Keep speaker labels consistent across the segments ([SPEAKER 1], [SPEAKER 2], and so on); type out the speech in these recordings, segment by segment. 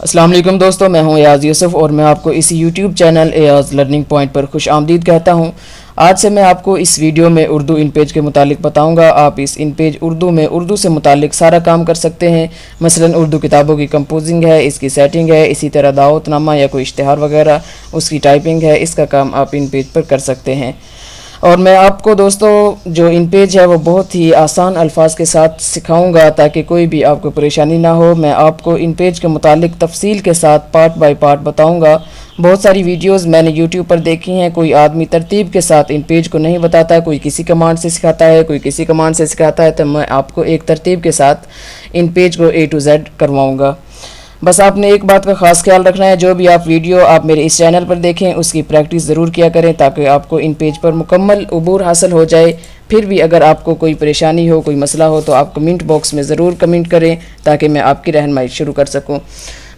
[SPEAKER 1] السلام علیکم دوستو، میں ہوں ایاز یوسف اور میں آپ کو اسی YouTube channel Ayaz learning point پر خوش آمدید کہتا ہوں۔ آج سے میں آپ کو اس ویڈیو میں اردو ان پیج کے متعلق بتاؤں گا۔ آپ اس ان پیج اردو میں اردو سے متعلق سارا کام کر سکتے ہیں، مثلا اردو کتابوں کی کمپوزنگ ہے، اس کی سیٹنگ ہے، اسی طرح دعوت نامہ یا کوئی اشتہار وغیرہ اس کی ٹائپنگ ہے، اس کا کام آپ ان پیج پر کر سکتے ہیں۔ اور میں آپ کو دوستو جو ان پیج ہے وہ بہت ہی آسان الفاظ کے ساتھ سکھاؤں گا تاکہ کوئی بھی آپ کو پریشانی نہ ہو۔ میں آپ کو ان پیج کے متعلق تفصیل کے ساتھ پارٹ بائی پارٹ بتاؤں گا۔ بہت ساری ویڈیوز میں نے یوٹیوب پر دیکھی ہیں، کوئی آدمی ترتیب کے ساتھ ان پیج کو نہیں بتاتا، کوئی کسی کمانڈ سے سکھاتا ہے، کوئی کسی کمانڈ سے سکھاتا ہے، تو میں آپ کو ایک ترتیب کے ساتھ ان پیج کو A to Z کرواؤں گا۔ بس آپ نے ایک بات کا خاص خیال رکھنا ہے، جو بھی آپ ویڈیو آپ میرے اس چینل پر دیکھیں اس کی پریکٹس ضرور کیا کریں تاکہ آپ کو ان پیج پر مکمل عبور حاصل ہو جائے۔ پھر بھی اگر آپ کو کوئی پریشانی ہو، کوئی مسئلہ ہو تو آپ کمنٹ باکس میں ضرور کمنٹ کریں تاکہ میں آپ کی رہنمائی شروع کر سکوں۔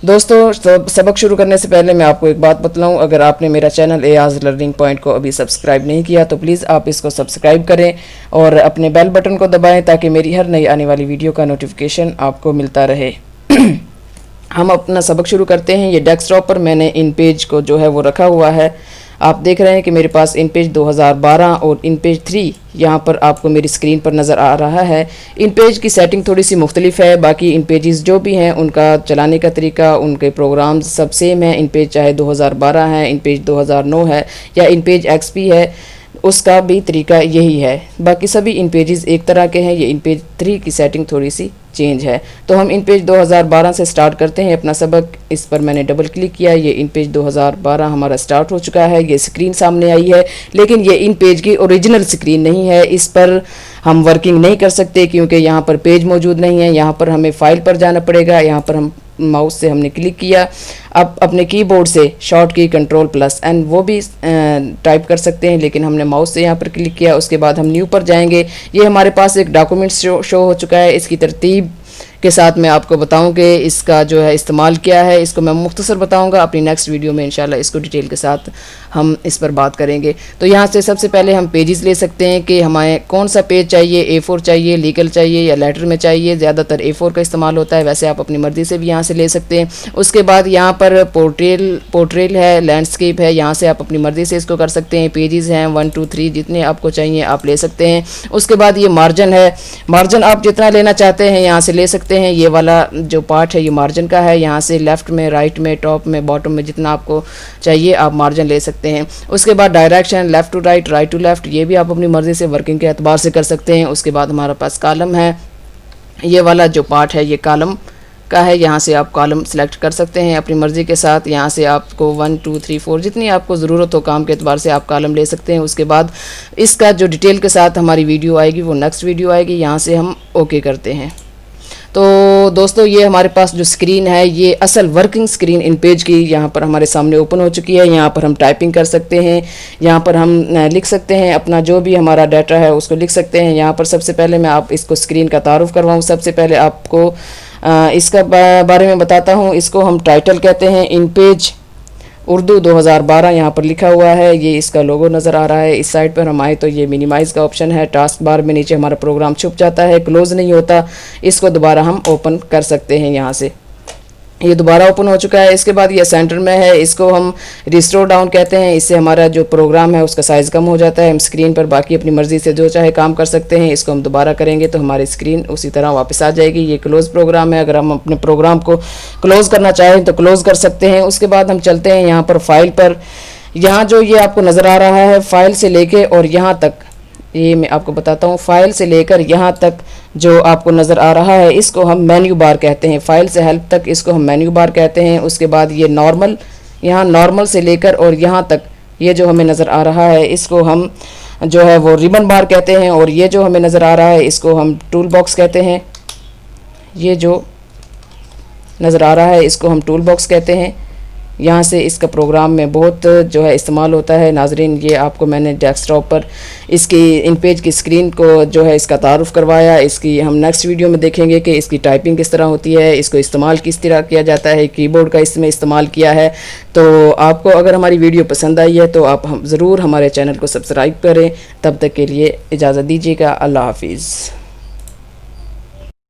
[SPEAKER 1] دوستو سبق شروع کرنے سے پہلے میں آپ کو ایک بات بتلاؤں، اگر آپ نے میرا چینل ایاز لرننگ پوائنٹ کو ابھی سبسکرائب نہیں کیا تو پلیز آپ اس کو سبسکرائب کریں اور اپنے بیل بٹن کو دبائیں تاکہ میری ہر نئی آنے والی ویڈیو کا نوٹیفیکیشن آپ کو ملتا رہے۔ ہم اپنا سبق شروع کرتے ہیں۔ یہ ڈیسک ٹاپ پر میں نے ان پیج کو جو ہے وہ رکھا ہوا ہے۔ آپ دیکھ رہے ہیں کہ میرے پاس ان پیج 2012 اور ان پیج 3 یہاں پر آپ کو میری سکرین پر نظر آ رہا ہے۔ ان پیج کی سیٹنگ تھوڑی سی مختلف ہے، باقی ان پیجز جو بھی ہیں ان کا چلانے کا طریقہ، ان کے پروگرامز سب سیم ہیں۔ ان پیج چاہے 2012 ہے، ان پیج 2009 ہے یا ان پیج XP ہے، اس کا بھی طریقہ یہی ہے۔ باقی سبھی ان پیجز ایک طرح کے ہیں، یہ ان پیج 3 کی سیٹنگ تھوڑی سی چینج ہے۔ تو ہم ان پیج 2012 سے سٹارٹ کرتے ہیں اپنا سبق۔ اس پر میں نے ڈبل کلک کیا، یہ ان پیج 2012 ہمارا سٹارٹ ہو چکا ہے، یہ سکرین سامنے آئی ہے، لیکن یہ ان پیج کی اوریجنل سکرین نہیں ہے۔ اس پر ہم ورکنگ نہیں کر سکتے کیونکہ یہاں پر پیج موجود نہیں ہے۔ یہاں پر ہمیں فائل پر جانا پڑے گا، یہاں پر ہم ماؤس سے ہم نے کلک کیا۔ اب اپنے کی بورڈ سے شارٹ کی Ctrl+N وہ بھی ٹائپ کر سکتے ہیں، لیکن ہم نے ماؤس سے یہاں پر کلک کیا۔ اس کے بعد ہم نیو پر جائیں گے۔ یہ ہمارے پاس ایک ڈاکومنٹ شو ہو چکا ہے۔ اس کی ترتیب کے ساتھ میں آپ کو بتاؤں کہ اس کا جو ہے استعمال کیا ہے، اس کو میں مختصر بتاؤں گا۔ اپنی نیکسٹ ویڈیو میں انشاءاللہ اس کو ڈیٹیل کے ساتھ ہم اس پر بات کریں گے۔ تو یہاں سے سب سے پہلے ہم پیجز لے سکتے ہیں کہ ہمیں کون سا پیج چاہیے، A4 چاہیے، لیگل چاہیے یا لیٹر میں چاہیے۔ زیادہ تر A4 کا استعمال ہوتا ہے، ویسے آپ اپنی مرضی سے بھی یہاں سے لے سکتے ہیں۔ اس کے بعد یہاں پر پورٹریل ہے، لینڈسکیپ ہے، یہاں سے آپ اپنی مرضی سے اس کو کر سکتے ہیں۔ پیجز ہیں 1 2 3 جتنے آپ کو چاہیے آپ لے سکتے ہیں۔ اس کے بعد یہ مارجن ہے، مارجن آپ جتنا لینا چاہتے ہیں یہاں سے لے سکتے ہیں۔ یہ والا جو پارٹ ہے یہ مارجن کا ہے، یہاں سے لیفٹ میں، رائٹ میں، ٹاپ میں، باٹم میں جتنا آپ کو چاہیے آپ مارجن لے سکتے ہیں۔ اس کے بعد direction left to right, right to left, یہ بھی آپ اپنی مرضی سے ورکنگ کے اعتبار سے کر سکتے ہیں۔ اس کے بعد ہمارے پاس کالم ہے، یہ والا جو پارٹ ہے یہ کالم کا ہے، یہاں سے آپ کالم سلیکٹ کر سکتے ہیں اپنی مرضی کے ساتھ۔ یہاں سے آپ کو 1 2 3 4 جتنی آپ کو ضرورت ہو کام کے اعتبار سے آپ کالم لے سکتے ہیں۔ اس کے بعد اس کا جو ڈیٹیل کے ساتھ ہماری ویڈیو آئے گی وہ نیکسٹ ویڈیو آئے گی، یہاں سے ہم اوکے کرتے ہیں۔ تو دوستو یہ ہمارے پاس جو سکرین ہے یہ اصل ورکنگ سکرین ان پیج کی یہاں پر ہمارے سامنے اوپن ہو چکی ہے۔ یہاں پر ہم ٹائپنگ کر سکتے ہیں، یہاں پر ہم لکھ سکتے ہیں اپنا جو بھی ہمارا ڈیٹا ہے اس کو لکھ سکتے ہیں۔ یہاں پر سب سے پہلے میں آپ اس کو سکرین کا تعارف کرواؤں، سب سے پہلے آپ کو اس کا بارے میں بتاتا ہوں۔ اس کو ہم ٹائٹل کہتے ہیں، ان پیج اردو 2012 یہاں پر لکھا ہوا ہے، یہ اس کا لوگو نظر آ رہا ہے۔ اس سائڈ پر ہم آئے تو یہ مینیمائز کا آپشن ہے، ٹاسک بار میں نیچے ہمارا پروگرام چھپ جاتا ہے، کلوز نہیں ہوتا۔ اس کو دوبارہ ہم اوپن کر سکتے ہیں، یہاں سے یہ دوبارہ اوپن ہو چکا ہے۔ اس کے بعد یہ سینٹر میں ہے، اس کو ہم ریسٹور ڈاؤن کہتے ہیں، اس سے ہمارا جو پروگرام ہے اس کا سائز کم ہو جاتا ہے۔ ہم اسکرین پر باقی اپنی مرضی سے جو چاہے کام کر سکتے ہیں۔ اس کو ہم دوبارہ کریں گے تو ہماری اسکرین اسی طرح واپس آ جائے گی۔ یہ کلوز پروگرام ہے، اگر ہم اپنے پروگرام کو کلوز کرنا چاہیں تو کلوز کر سکتے ہیں۔ اس کے بعد ہم چلتے ہیں یہاں پر فائل پر۔ یہاں جو یہ آپ کو نظر آ رہا ہے فائل سے لے کے اور یہاں تک، یہ میں آپ کو بتاتا ہوں، فائل سے لے کر یہاں تک جو آپ کو نظر آ رہا ہے اس کو ہم مینیو بار کہتے ہیں۔ فائل سے ہیلپ تک اس کو ہم مینیو بار کہتے ہیں۔ اس کے بعد یہ نارمل، یہاں نارمل سے لے کر اور یہاں تک یہ جو ہمیں نظر آ رہا ہے اس کو ہم جو ہے وہ ریبن بار کہتے ہیں، اور یہ جو ہمیں نظر آ رہا ہے اس کو ہم ٹول باکس کہتے ہیں۔ یہ جو نظر آ رہا ہے اس کو ہم ٹول باکس کہتے ہیں۔ یہاں سے اس کا پروگرام میں بہت جو ہے استعمال ہوتا ہے۔ ناظرین یہ آپ کو میں نے ڈیسک ٹاپ پر اس کی ان پیج کی سکرین کو جو ہے اس کا تعارف کروایا۔ اس کی ہم نیکسٹ ویڈیو میں دیکھیں گے کہ اس کی ٹائپنگ کس طرح ہوتی ہے، اس کو استعمال کس طرح کیا جاتا ہے، کی بورڈ کا اس میں استعمال کیا ہے۔ تو آپ کو اگر ہماری ویڈیو پسند آئی ہے تو آپ ضرور ہمارے چینل کو سبسکرائب کریں۔ تب تک کے لیے اجازت دیجیے گا، اللہ حافظ۔